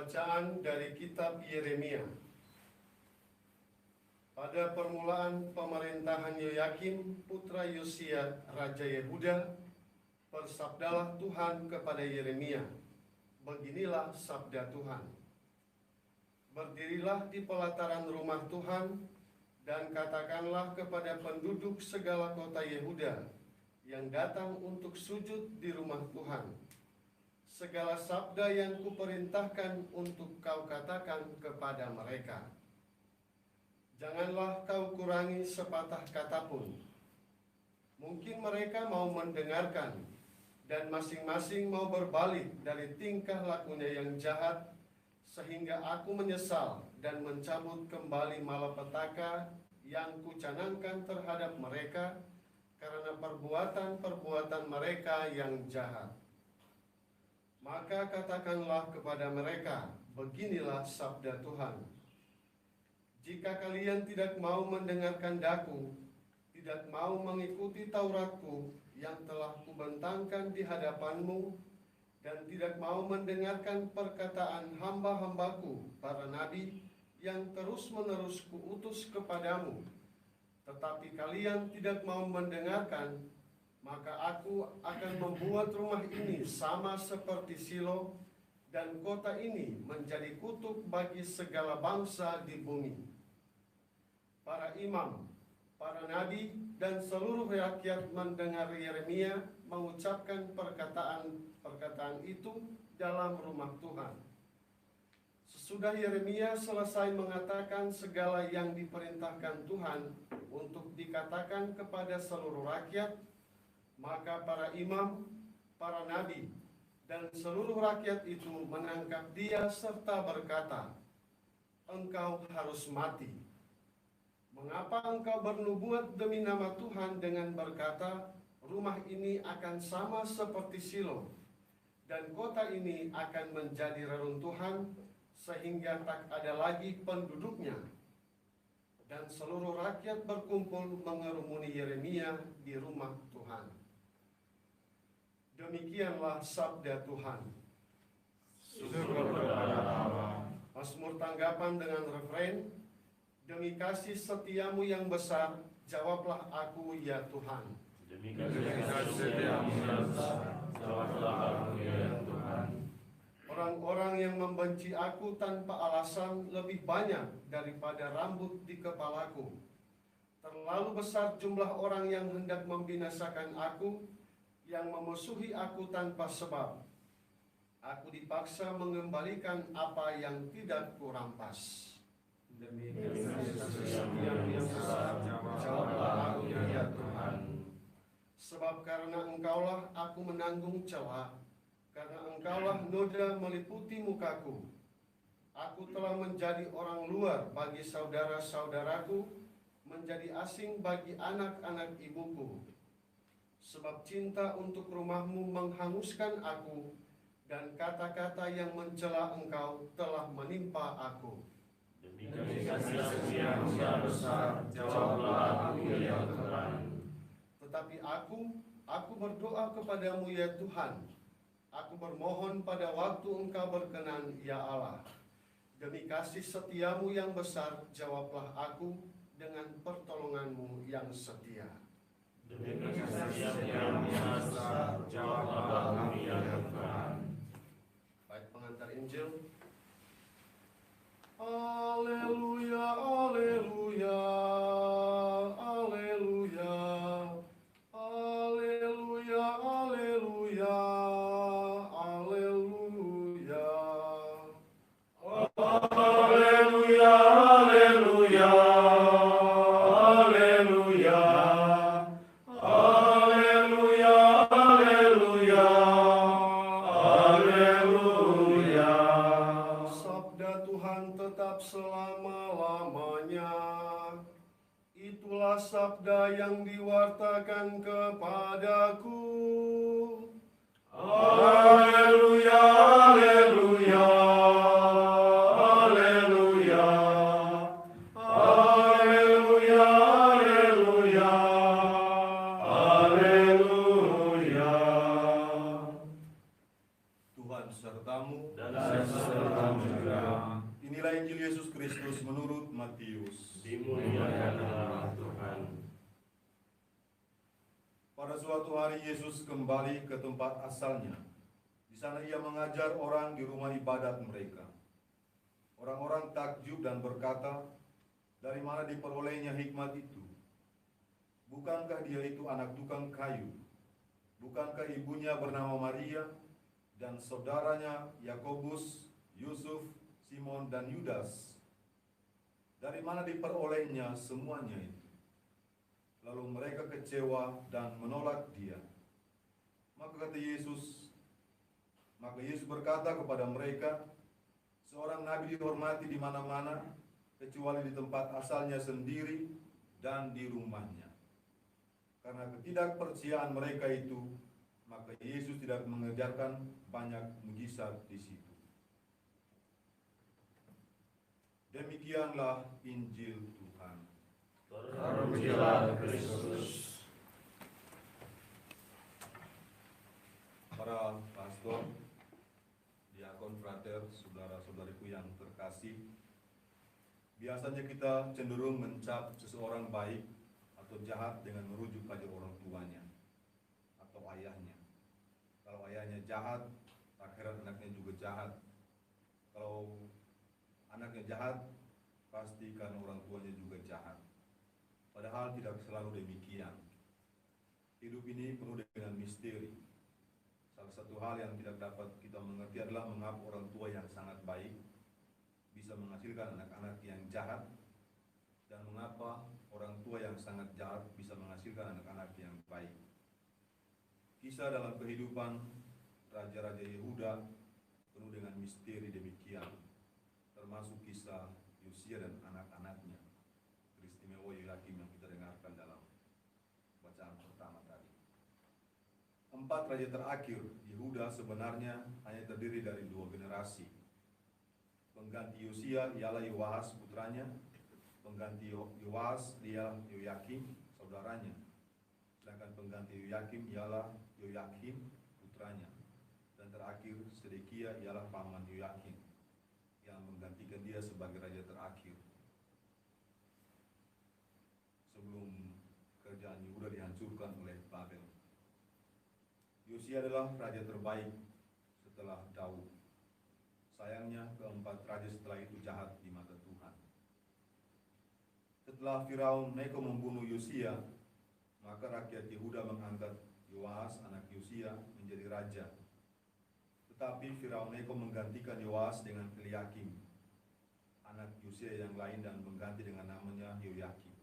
Bacaan dari kitab Yeremia. Pada permulaan pemerintahan Yoyakim putra Yosia raja Yehuda, bersabdalah Tuhan kepada Yeremia, beginilah sabda Tuhan. Berdirilah di pelataran rumah Tuhan dan katakanlah kepada penduduk segala kota Yehuda yang datang untuk sujud di rumah Tuhan, segala sabda yang kuperintahkan untuk kau katakan kepada mereka. Janganlah kau kurangi sepatah kata pun. Mungkin mereka mau mendengarkan dan masing-masing mau berbalik dari tingkah lakunya yang jahat, sehingga aku menyesal dan mencabut kembali malapetaka yang kucanangkan terhadap mereka karena perbuatan-perbuatan mereka yang jahat. Maka katakanlah kepada mereka, beginilah sabda Tuhan. Jika kalian tidak mau mendengarkan daku, tidak mau mengikuti Tauratku yang telah kubentangkan di hadapanmu, dan tidak mau mendengarkan perkataan hamba-hambaku, para nabi, yang terus-menerus kuutus kepadamu, tetapi kalian tidak mau mendengarkan, maka aku akan membuat rumah ini sama seperti Silo, dan kota ini menjadi kutuk bagi segala bangsa di bumi. Para imam, para nabi, dan seluruh rakyat mendengar Yeremia mengucapkan perkataan itu dalam rumah Tuhan. Sesudah Yeremia selesai mengatakan segala yang diperintahkan Tuhan untuk dikatakan kepada seluruh rakyat, maka para imam, para nabi, dan seluruh rakyat itu menangkap dia serta berkata, engkau harus mati. Mengapa engkau bernubuat demi nama Tuhan dengan berkata, rumah ini akan sama seperti Silo, dan kota ini akan menjadi reruntuhan, sehingga tak ada lagi penduduknya. Dan seluruh rakyat berkumpul mengerumuni Yeremia di rumah Tuhan. Demikianlah sabda Tuhan. Syukur kepada Allah. Mazmur tanggapan dengan refrein, demi kasih setiamu yang besar, jawablah aku ya Tuhan. Demi kasih setiamu yang besar, jawablah aku ya Tuhan. Orang-orang yang membenci aku tanpa alasan lebih banyak daripada rambut di kepalaku. Terlalu besar jumlah orang yang hendak membinasakan aku, yang memusuhi aku tanpa sebab. Aku dipaksa mengembalikan apa yang tidak kurampas. Demi kasih setiamu yang besar, jawablah aku ya Tuhan. Sebab karena engkaulah aku menanggung celah, karena engkaulah noda meliputi mukaku. Aku telah menjadi orang luar bagi saudara-saudaraku, menjadi asing bagi anak-anak ibuku. Sebab cinta untuk rumahmu menghanguskan aku, dan kata-kata yang mencela engkau telah menimpa aku. Demi kasih setiamu yang besar, jawablah aku ya Tuhan. Tetapi aku berdoa kepadamu ya Tuhan. Aku bermohon pada waktu engkau berkenan ya Allah. Demi kasih setiamu yang besar, jawablah aku dengan pertolonganmu yang setia. Demi kasih setiamu yang besar, jawablah aku ya Tuhan. Baik, pengantar Injil. Haleluya, haleluya, haleluya, haleluya, haleluya, haleluya. Haleluya, haleluya, haleluya, haleluya, haleluya, haleluya. Sabda Tuhan tetap selama-lamanya. Itulah sabda yang diwartakan kepadaku. Haleluya, haleluya, haleluya, haleluya, haleluya, haleluya. Tuhan sertamu Dan sertamu Matius. Dimuliakanlah Tuhan. Pada suatu hari Yesus kembali ke tempat asalnya. Di sana ia mengajar orang di rumah ibadat mereka. Orang-orang takjub dan berkata, "Dari mana diperolehnya hikmat itu? Bukankah dia itu anak tukang kayu? Bukankah ibunya bernama Maria dan saudaranya Yakobus, Yusuf, Simon dan Yudas? Dari mana diperolehnya semuanya itu?" Lalu mereka kecewa dan menolak dia. Maka Yesus berkata kepada mereka, "Seorang nabi dihormati di mana-mana, kecuali di tempat asalnya sendiri dan di rumahnya." Karena ketidakpercayaan mereka itu, maka Yesus tidak mengerjakan banyak mujizat di situ. Demikianlah Injil Tuhan. Terpujilah Kristus. Para pastor, diakon, frater, saudara-saudariku yang terkasih, biasanya kita cenderung mencap seseorang baik atau jahat dengan merujuk pada orang tuanya atau ayahnya. Kalau ayahnya jahat, tak heran anaknya juga jahat. Kalau anaknya jahat, pasti karena orang tuanya juga jahat. Padahal tidak selalu demikian. Hidup ini penuh dengan misteri. Salah satu hal yang tidak dapat kita mengerti adalah mengapa orang tua yang sangat baik bisa menghasilkan anak-anak yang jahat, dan mengapa orang tua yang sangat jahat bisa menghasilkan anak-anak yang baik. Kisah dalam kehidupan raja-raja Yehuda penuh dengan misteri demikian, termasuk kisah Yosia dan anak-anaknya. Peristiwa Yoyakim yang kita dengarkan dalam bacaan pertama tadi. 4 raja terakhir Yehuda sebenarnya hanya terdiri dari 2 generasi. Pengganti Yosia ialah Yoahas putranya, pengganti Yoahas ialah Yoyakim saudaranya, sedangkan pengganti Yoyakim ialah Yoyakim putranya, dan terakhir Sedekia ialah paman Yoyakim yang menggantikan dia sebagai raja terakhir sebelum kerajaan Yehuda dihancurkan oleh Babel. Yosia adalah raja terbaik setelah Daud. Sayangnya keempat raja setelah itu jahat di mata Tuhan. Setelah Firaun Neko membunuh Yosia, maka rakyat Yehuda mengangkat Yoahas anak Yosia menjadi raja. Tetapi Firaun Neko menggantikan Yoahas dengan Eliakim anak Yosia yang lain dan mengganti dengan namanya Yoyakim.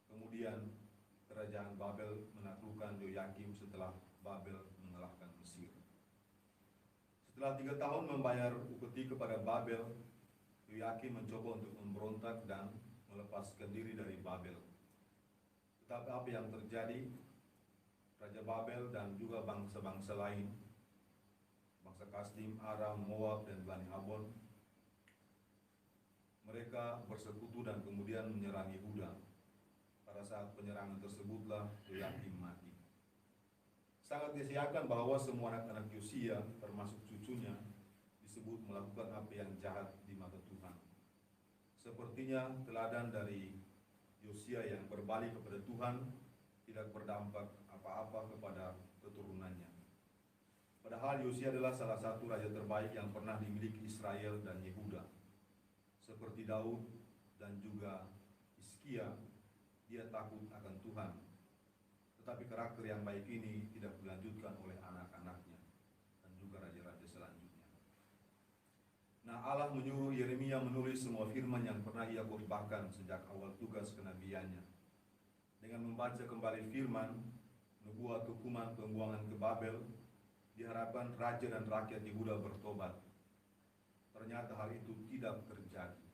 Kemudian kerajaan Babel menaklukkan Yoyakim setelah Babel mengalahkan Mesir. Setelah 3 tahun membayar upeti kepada Babel, Yoyakim mencoba untuk memberontak dan melepaskan diri dari Babel. Tetapi apa yang terjadi? Raja Babel dan juga bangsa-bangsa lain, bangsa Kasdim, Aram, Moab, dan Bani Amon, mereka bersekutu dan kemudian menyerang Yehuda. Pada saat penyerangan tersebutlah Yoyakim mati. Sangat disayangkan bahwa semua anak-anak Yosia, termasuk cucunya, disebut melakukan apa yang jahat di mata Tuhan. Sepertinya teladan dari Yosia yang berbalik kepada Tuhan tidak berdampak apa-apa kepada keturunannya. Padahal Yosia adalah salah satu raja terbaik yang pernah dimiliki Israel dan Yehuda. Seperti Daud dan juga Hizkia, dia takut akan Tuhan. Tetapi karakter yang baik ini tidak dilanjutkan oleh anak-anaknya dan juga raja-raja selanjutnya. Nah, Allah menyuruh Yeremia menulis semua firman yang pernah ia khotbahkan sejak awal tugas kenabiannya. Dengan membaca kembali firman, nubuat hukuman pembuangan ke Babel, diharapkan raja dan rakyat Yehuda bertobat. Ternyata hal itu tidak terjadi.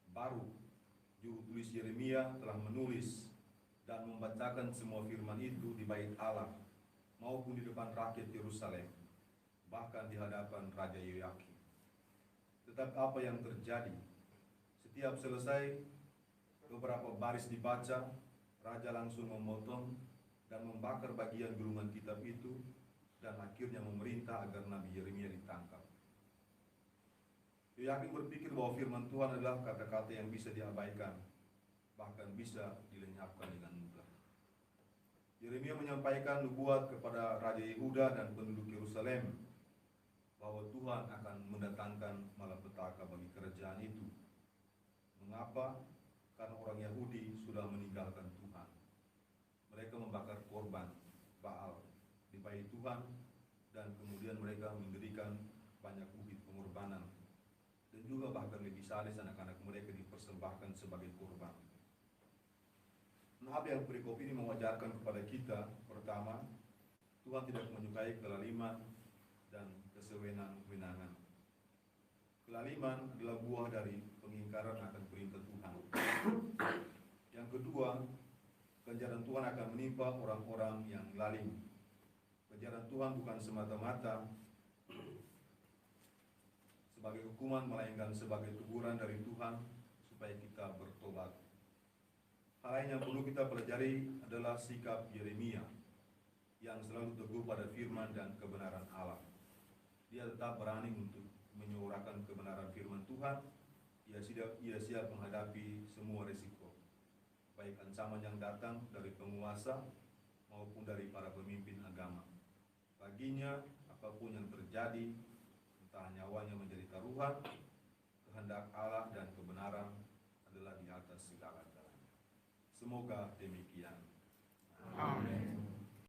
Baru juru tulis Yeremia telah menulis dan membacakan semua firman itu di bait Allah maupun di depan rakyat Yerusalem, bahkan di hadapan Raja Yoyakim. Tetapi apa yang terjadi? Setiap selesai beberapa baris dibaca, raja langsung memotong dan membakar bagian gulungan kitab itu dan akhirnya memerintah agar Nabi Yeremia ditangkap. Yoyakim berpikir bahwa firman Tuhan adalah kata-kata yang bisa diabaikan, bahkan bisa dilenyapkan dengan mudah. Yeremia menyampaikan nubuat kepada Raja Yehuda dan penduduk Yerusalem bahwa Tuhan akan mendatangkan malapetaka bagi kerajaan itu. Mengapa? Karena orang Yahudi sudah meninggalkan Tuhan. Mereka membakar korban Baal di bait Tuhan, dan kemudian mereka mendirikan banyak bukit pengorbanan, dan juga bahkan lebih sadis anak-anak mereka dipersembahkan sebagai korban. Nah, apa yang perikop ini mengajarkan kepada kita? Pertama, Tuhan tidak menyukai kelaliman dan kesewenang-wenangan. Kelaliman adalah buah dari pengingkaran akan perintah Tuhan. Yang kedua, ganjaran Tuhan akan menimpa orang-orang yang lalim. Ganjaran Tuhan bukan semata-mata sebagai hukuman, melainkan sebagai teguran dari Tuhan supaya kita bertobat. Hal lain yang perlu kita pelajari adalah sikap Yeremia yang selalu teguh pada firman dan kebenaran Allah. Dia tetap berani untuk menyuarakan kebenaran firman Tuhan. Ia siap menghadapi semua risiko, baik ancaman yang datang dari penguasa maupun dari para pemimpin agama. Baginya, apapun yang terjadi, entah nyawanya menjadi taruhan, kehendak Allah dan kebenaran adalah di atas segala-galanya. Semoga demikian.